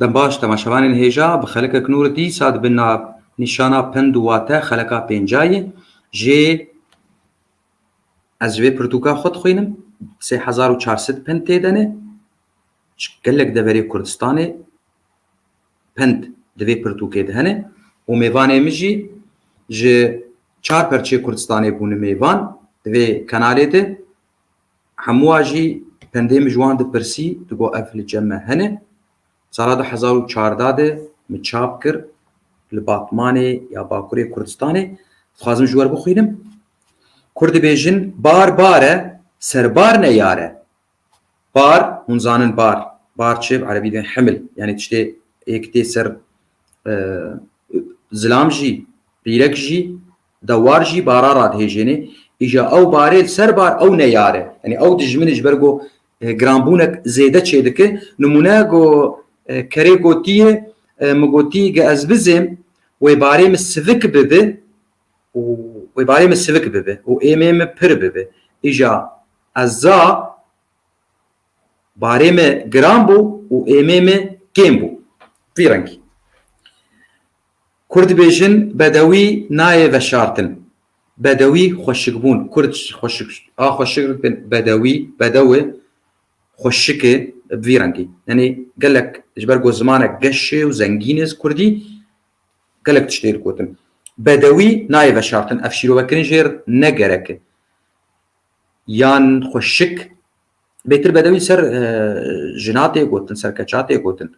دەم باش تەماشەوانên هێژا bi xelekek nûr dîsa dibin nîşana pend û wate xeleka pêncayê jê ez ji vê pirtûka xwe dixwînim 3400 pend tê de ne gelek deverê Kurdistanê pend di vê pirtûkê de hene û mêvanê min jî ji 4 perçê Kurdistanê bûne mêvan di vê kanalê de hemû wa jî pendê min ji wan dipirsî digo ev li cem me hene. Sala 2014 de min çap kir li Batmanê ya Bakurê Kurdistanê dixwazim ji we bixwînim. Kur dibêjin bar bar e serbar ne yare. Bar hûn zanin bar çi erebî de hemil yani tiştê êk tê ser zilam jî pîrek jî dewar jî bara radihêjêne îja ew barê ser bar ew ne yare yani ew dijmin ji ber got giranbûnek zêde çê dike nimûne got kerê gotiye min gotî ge ez bizêm wê barê min sivik bibe û wê barê min sivik bibe û êmê min pir bibe îja ez za barê me giran bû û êmê me kêm bû vî rengî. Kur dibêjin bedewî nayê veşartin. Bedewî xweşikbûn. Kurd xweşik bedewî bedewê xweşik e bi vî rengî. Yani gelek ji ber got zimanek geş û zengîn e Kurdî gelek tiştê gotin. Bedewî nayê veşartin. Ev şîrovekirin jêr ne gerek e. Yan xweşik bêtir bedewî ser jina tê gotin, serkeça tê gotin.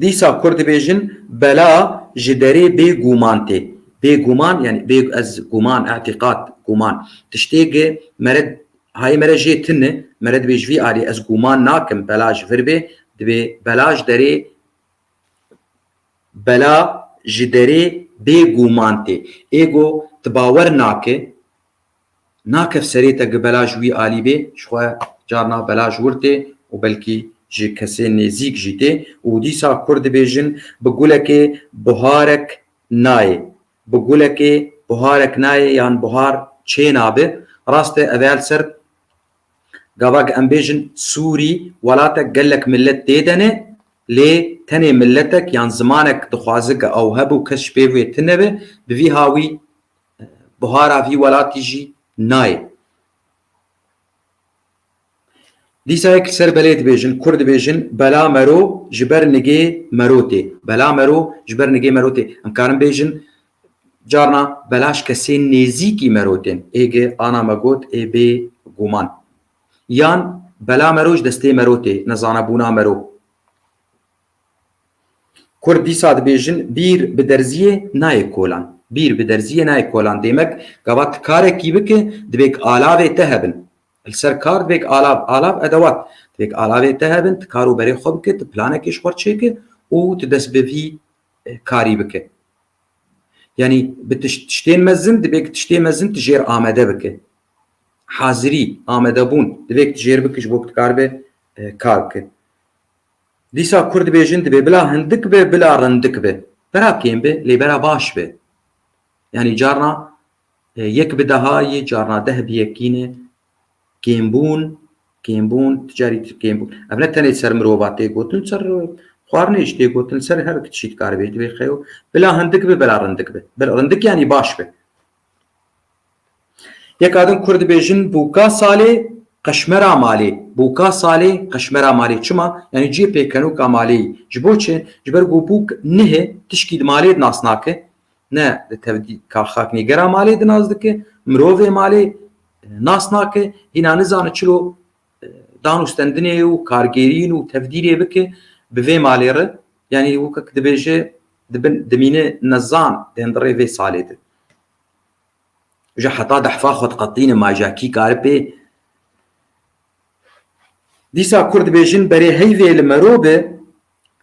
Dîsa Kur dibêjin bela ji derê bêguman tê. Bêguman yani ez guman, e'tiqad, guman. Tiştêkê mere hayê mere jê tin e, mere dibê ji vî alî ez guman nakim bela ji vir bê, dibê bela ji derê bela ji derê bêguman tê. Êgo tu bawer nake, nakev serê te gi bela ji wî alî bê, ji xwe carna bela ji wir tê û belkî ji kesê nêzik jî tê û dîsa Kur dibêjin bi gulekê buharek nayê. Bi gulekê buharek nayê yan buhar çê nabe. Rast e ev ê ser gavak em bêjin Sûrî welatek gelek millet tê de ne lê tenê milletek yan zimanek dixwaze ge ew hebû kes ji pêv wê tune be bi vî hawî buhara vî welatî jî nayê. Dîsa yek ser belê dibêjin Kur dibêjin bela mero ji ber nigê mero tê. Bela mero ji ber nigê mero tê. Em karin bêjin carna bela ji kesê nêzîkî mero tên. Êgê ana me got ê bê guman. Yan bela mero ji destê mero tê, nezanebûna mero. Kur dîsa dibêjin bîr bi derziyê nayê kolan. Bîr bi derziyê nayê kolan demek gava tu karekî bike dibêk alavê te hebin. Li ser kar dibêk alav edewat. Dibêk alavê te hebin, tu kar û berê xwe bike, tu planekê ji xwe çêke û tu dest bi vî karî bike. Yani bi tiştên mezin dibêk tiştê mezin tu jêr amede bike. Hazirî, amedebûn dibêk tu jêr bike ji bo ku tu karibe kar bike. Dîsa Kur dibêjin dibê bila hindik be bila rindik be. Bera kêm be lê bera baş be. Yani carna yek bi dehayê carna deh bi yekîne kêmbûn ticarî kêmbûn. Ev ne tenê ser mirova tê gotin ser xwarinê jî tê gotin ser her tişî dikarî bê dibê xew bila hindik be bila rindik be. Bila rindik yanî baş be. Yek adin Kur dibêjin bûka salê qeşmera malê. Bûka salê qeşmera malê. Çima? Yani cî pêkenûka malê. Ji bo çi? Ji ber ku bûk nihê tişkî di malê di nas nake. Ne di tevdî ka xaknîgera malê di nas dike, mirovê malê nas nake, hîna nizane çilo danûstendinê û kargerîn û tevdîrê bike bi vê malê re. Yani wekek dibêje dimîne nezan tên di rê vê salê de. Ji heta dehfa xwe diqetîne majakî karî pê. Dîsa Kur dibêjin berê heyvê li merobê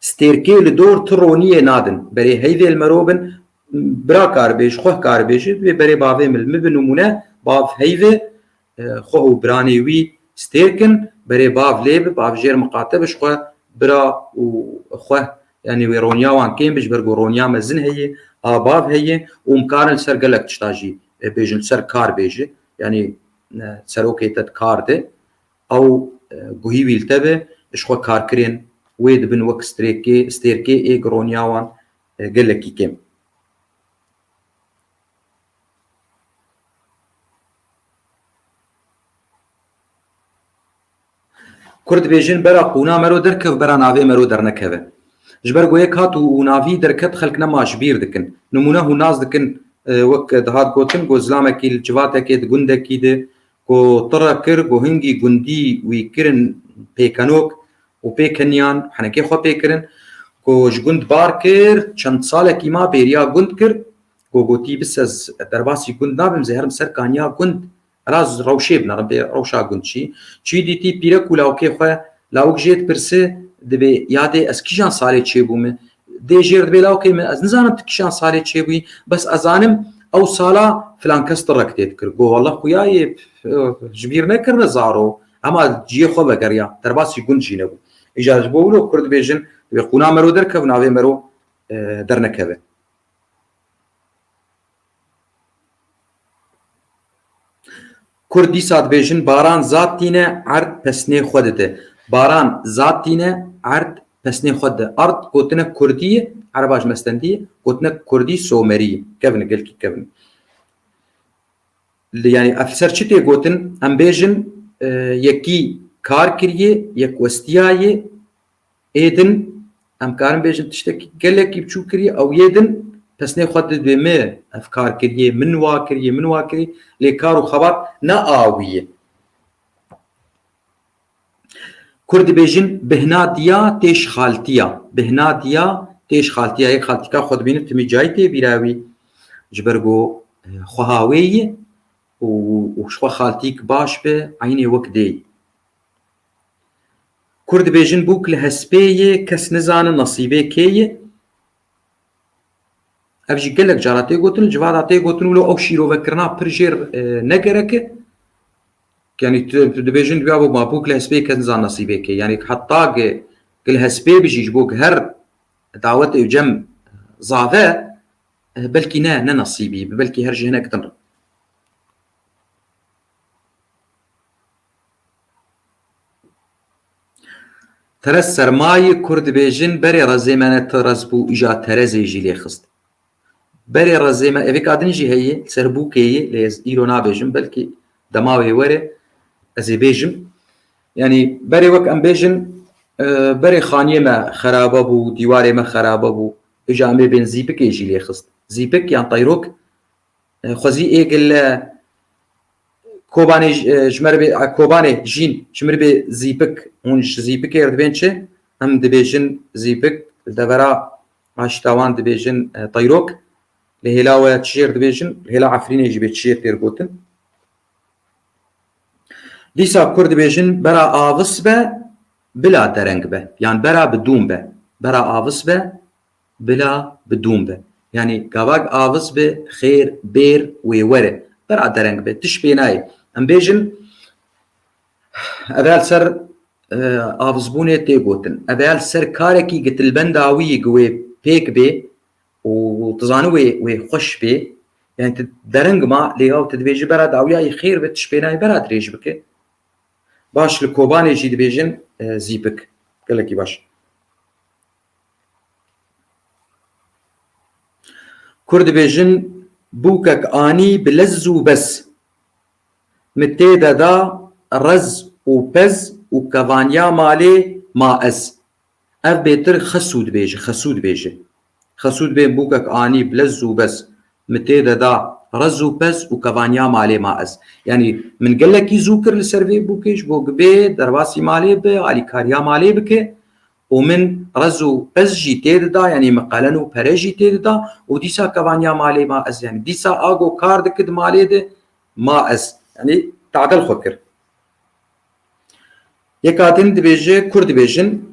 stêrkê li dor tu roniyê nadin. Berê heyvê li merobin bira karibêj, xwe karibêje dibê berê bavê min bi nimûne bav heyvê xwe û biranê wî stêrkin berê bav lê bi bav jêr miqate bi ji xwe bira û xwe yani wê roniya wan kêm bi ji ber ku roniya mezin heye a bav heye û em karin li ser gelek tişta jî bêjin li ser kar bêje yani serokê te kar de ew گوهی ویلتبه اشخوا کارکرین وی دبن وک ستیرکی ای گرونیاوان گلکی کم. کرد بیجن برا قونا مرو درکف برا ناوی مرو در نکوه. جبر گویه کات و ناوی درکت خلق نماش بیر دکن. نمونه هو ناز دکن وک دهات گوتن گو زلامکی الجواتکی دگندکی ده گو طرا کر گو هنگی گندی وی کرن پیکنوک و پیکنیان حنکی خوا پیکرن گو جگند بار کر چند سالکی ما بیریا گند کر گو گوتی بس از درباسی گند نابم زهرم سر کانیا گند راز روشی بنا ربي روشا گندشی چی دیتی پیره کولاوکی خوا لاوک جیت پرسه دبی یاده از کیشان سالی چه بومه دی جیر دبی لاوکی من از نزانم کیشان سالی چه بوی بس ازانم او سالا فلان کس ترکتیت کر گو والله خویای جبیر نکرن زارو اما جی خو بگریا درباسی گندشی نبو اجازه بولو کرد بیجن دبی قونا مرو درکه و ناوی مرو در نکوه. کردی ساد بیجن باران ذات تینه عرض پسنه خودته باران ذات تینه عرض پسنه خودته ارض گوتنه کردی عرباش مستندی گوتنه کردی سومری کبن گلکی کبن یعنی افسر چیته گوتن ام بیجن یکی کار کریه یک وستیایه ایدن ام کارم بیجن تشتکی گلکی بچو کریه او یدن پسنه خودت بمه افکار کریه من واکریه لیکار و خبر نه آویه. کرد بیجن بهنادیا تیش خالتیا یک خالتیکا خود بینه تمی جای تی بیراوی جبرگو خواهاویه و شخوا خالتیک باش به عینی وک دی. کرد بیجن بوک لحسبیه کس نزانه نصیبه کیه افجی گلک جاراتی گوتن جواداتی گوتن ولو او شیرو وکرنا پرجیر نگرکه يعني دبيجن بيابو ما بوك لهسبي كنزان نصيبك يعني حتى قل هسبي بيجي جبوك هر دعوت يجم ظافه بلكي نا نصيبي بلكي هرجي هناك تنر ترس سرماي كرد بيجن بري رزيمانه ترزبو اجا ترزي جيلي خست بري رزيمه افيك ادنجي هي سربوكي ليز ايرونا بيجن بلكي دماوي وري ازي بيجم يعني بري وك ام بيجن بري خانيه ما خرابه بو ديواري ما خرابه بو اجا امي بين زيبك يجي لي خست زيبك يعني طيروك خوزي ايقل كوباني جمر بي كوباني جين جمر بي زيبك اونج زيبك يرد بينشه ام دبيجن زيبك دبرا عشتاوان دبيجن طيروك لهلاوه تشير دبيجن هلا عفرين يجي بتشير تيرغوتن دیسا کرد بیجن برا آوس به بلا درنگ به يعني برا بدون به برا آوس به بلا بدون به يعني قواق آوس به خير بير ويوره برا درنگ به تش بيناي ام بیجن اول سر آوس بونه تيگوتن اول سر كاركي قتل بنداوي قوي بيك بي وتزانو وي خوش بي يعني درنگ ما لياو تدبيج برا داويا خير بتش بيناي برا دريج بكي باش لكوباني جي دبيجن زيبك قالكي باش كرد بيجن بوكك اني بلزو بس متيدا دا رز وبز وكافانيا مالي ما از اف بيتر خسود بيجي خسود بين بوكك اني بلزو بس متيدا دا رزو بس وكافانيا مالي ما از يعني من قال لك يزوكر لسيرفي بوكيش بوك بي درباسي مالي بي علي كاريا مالي بك ومن رزو بس جي تيدا يعني مقالنو بريجي تيدا وديسا كافانيا مالي ما از يعني ديسا اغو كارد كد مالي ده ما از يعني تعدل خكر يكاتن دبيجي كرد بيجن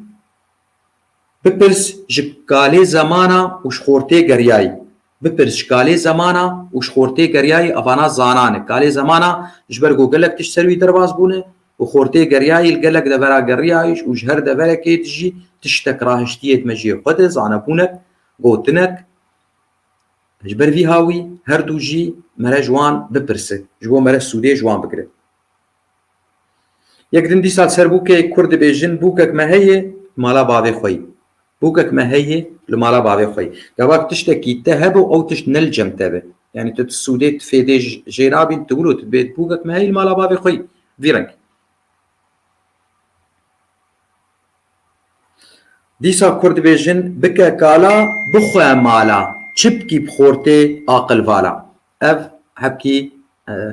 بپرس جكالي زمانا وشخورتي غرياي بپرس کالی زمانه و شخورته گریای افانا زانانه کالی زمانه جبر گوگلک تش سروی درواز بونه و خورته گریای الگلک دبرا گریایش و جهر دبرا کی تجی تشتک راهشتیت مجی خود زانه بونک گوتنک جبر وی هاوی هر دو جی مره جوان بپرسه جبو مره سوده جوان بگره يقدم دي سال سر بوكي كرد بيجن بوكك ما هي مالا بابي خوي بوكك ما هي لمالا بابي خوي قباك تشتكي تهبو او تشنلجم تبه يعني تتسوديت في دي جيرابي تقولوا تبيت بوكك ما هي مالا بابي خوي فيرنك ديسا كرد بيجن بكا كالا بخوا مالا چبكي بخورتي عقل فالا اف هبكي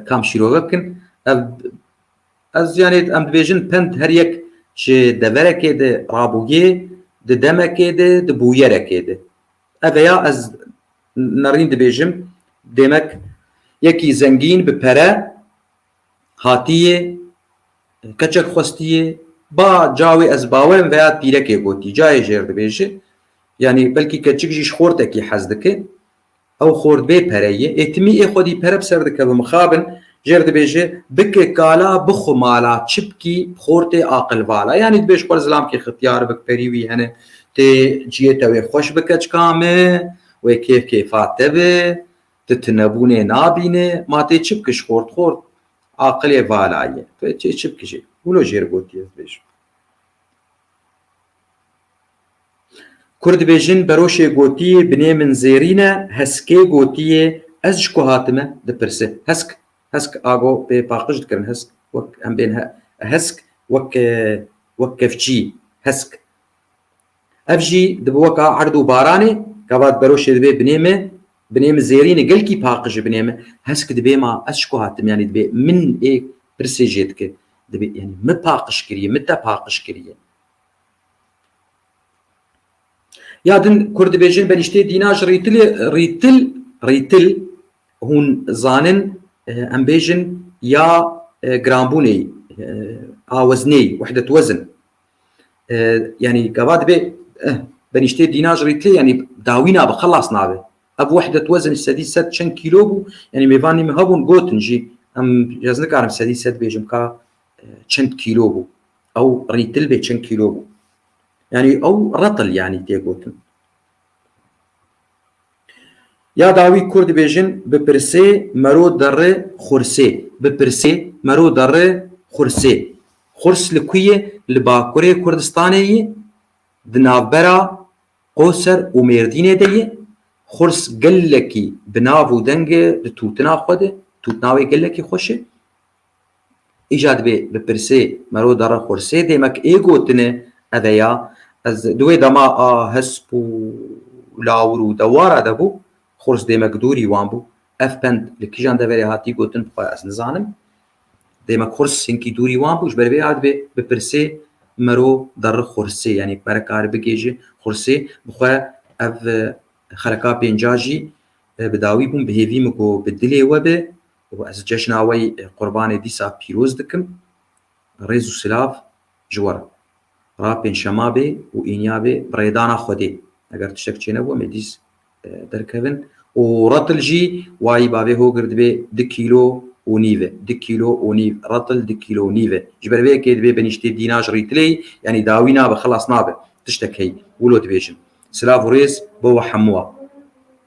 كام شيروغكن اف از يعني ام دبيجن بنت هر يك چه دوركي ده رابوگي ده دمكي ده بويركي ده اويا از نرين دبيجم دمك يكي زنگين بپره هاتیه کچک خوستیه با جاوی از باورم ویا تیرکه گوتی جای جر دبیجه يعني بلكي كتشك جيش خورتك حزدك او خورد بي پريه اتمي اي خودي پرب سردك بمخابن جرد بيجي بك كالا بخو مالا چبكي خورتي عقل والا يعني دبيش قول زلام كي اختيار بك بريوي هنا تي جيتوي خوش بكچ كامه وكيف كيفات تبه تتنبونه نابينه ما تي چبكش خورد عقل والا تي چبكشي ولو جير بوتي بيش كرد بيجن بروشي گوتي بني من زيرينه هسكي گوتي از شكو هاتمه دبرسه هسك اغو بي باقش دكرن هسك وك ام بين هسك وك كفجي هسك افجي دبوكا عردو باراني كبات بروشي دبي بنيمه زيرينه قلكي باقش بنيمه هسك دبي ما اشكو هاتم يعني دبي من ايه برسي جيتك دبي يعني مباقش كريه متى باقش كريه يادن كرد بيجن بنشتي ديناج ريتل هون زانن ام بيجن يا جرامبوني وزني وحدة وزن يعني كباد بي بنشتي ديناج ريتل يعني داوينا بخلص نابه اب وحدة وزن السدي 6 كيلو بو يعني ميفاني مهبون جوتنجي ام جازنك عارف سدي 6 بيجم كا 10 كيلو بو او ريتل بي 10 كيلو بو يعني او رطل يعني تيغوتن يا داوي كرد بيجن ببرسي مرو در خرسي ببرسي مرو در خرسي خرس لكوية لباكوري كردستاني دنابرا قوسر وميرديني دي خرس قلكي بنافو دنگه لتوتنا خوده توتناوي قلكي خوشه ايجاد ببرسي مرو در خرسي ديمك ايغوتنه اذيا از دوي دما هسبو لاورو دوارا دبو خورس ديمك دوري وامبو اف بند لكيجان دبري هاتي گوتن بخواه از نزانم ديمك خورس سنكي دوري وامبو جبر بي هات ببرسي مرو در خورسي يعني بركار بگيجي خورسي بخواه اف خلقا بينجاجي بداوي بون بهيفي مكو بدلي وبه واز جشناوي قرباني ديسا بيروز دكم ريزو سلاف جوار رابين شمابي وإنيابي بريدانا خودي اگر تشتك چينه بو مديس دركبن ورطل جي واي بابي هو قرد بي 2 كيلو ونيفه 2 كيلو ونيف رطل 2 كيلو ونيفه جبر بي كيد بي بنشتي ديناج ريتلي يعني داوينا بخلص نابه تشتك هي ولو تبيشن سلاف وريس بو حموا